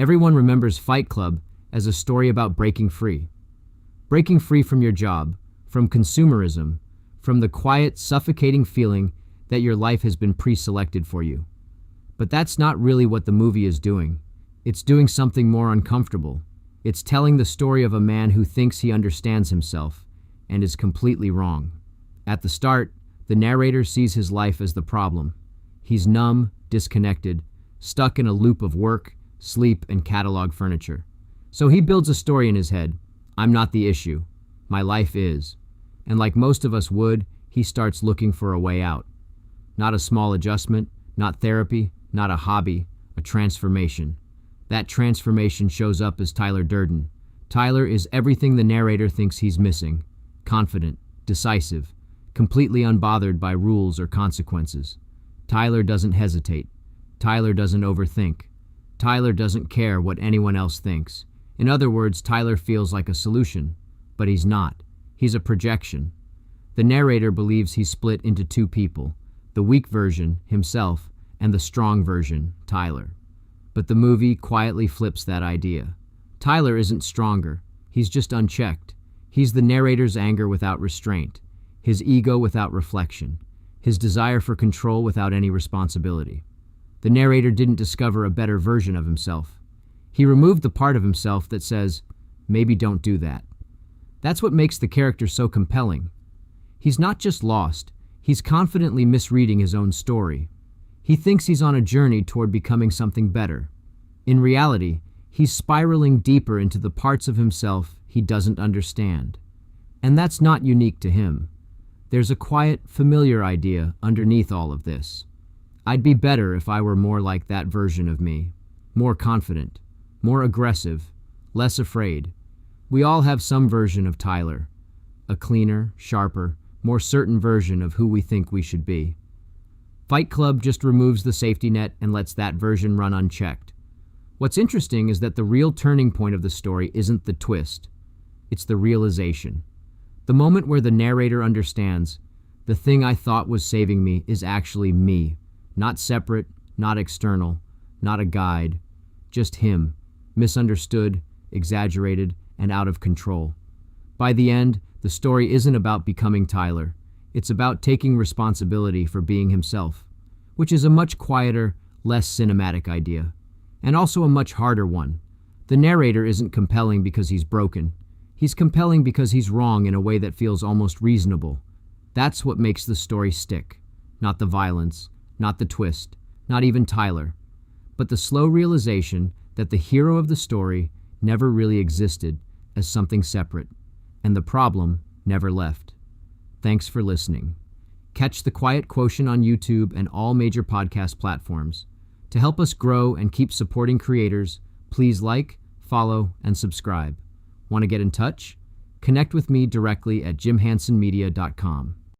Everyone remembers Fight Club as a story about breaking free. Breaking free from your job, from consumerism, from the quiet, suffocating feeling that your life has been pre-selected for you. But that's not really what the movie is doing. It's doing something more uncomfortable. It's telling the story of a man who thinks he understands himself and is completely wrong. At the start, the narrator sees his life as the problem. He's numb, disconnected, stuck in a loop of work, sleep, and catalog furniture. So he builds a story in his head. I'm not the issue. My life is. And like most of us would, he starts looking for a way out. Not a small adjustment, not therapy, not a hobby, a transformation. That transformation shows up as Tyler Durden. Tyler is everything the narrator thinks he's missing. Confident, decisive, completely unbothered by rules or consequences. Tyler doesn't hesitate. Tyler doesn't overthink. Tyler doesn't care what anyone else thinks. In other words, Tyler feels like a solution, but he's not. He's a projection. The narrator believes he's split into two people, the weak version, himself, and the strong version, Tyler. But the movie quietly flips that idea. Tyler isn't stronger. He's just unchecked. He's the narrator's anger without restraint, his ego without reflection, his desire for control without any responsibility. The narrator didn't discover a better version of himself. He removed the part of himself that says, maybe don't do that. That's what makes the character so compelling. He's not just lost, he's confidently misreading his own story. He thinks he's on a journey toward becoming something better. In reality, he's spiraling deeper into the parts of himself he doesn't understand. And that's not unique to him. There's a quiet, familiar idea underneath all of this. I'd be better if I were more like that version of me. More confident, more aggressive, less afraid. We all have some version of Tyler. A cleaner, sharper, more certain version of who we think we should be. Fight Club just removes the safety net and lets that version run unchecked. What's interesting is that the real turning point of the story isn't the twist. It's the realization. The moment where the narrator understands, the thing I thought was saving me is actually me. Not separate, not external, not a guide. Just him. Misunderstood, exaggerated, and out of control. By the end, the story isn't about becoming Tyler. It's about taking responsibility for being himself, which is a much quieter, less cinematic idea, and also a much harder one. The narrator isn't compelling because he's broken. He's compelling because he's wrong in a way that feels almost reasonable. That's what makes the story stick. Not the violence, not the twist, not even Tyler, but the slow realization that the hero of the story never really existed as something separate, and the problem never left. Thanks for listening. Catch The Quiet Quotient on YouTube and all major podcast platforms. To help us grow and keep supporting creators, please like, follow, and subscribe. Want to get in touch? Connect with me directly at jimhansonmedia.com.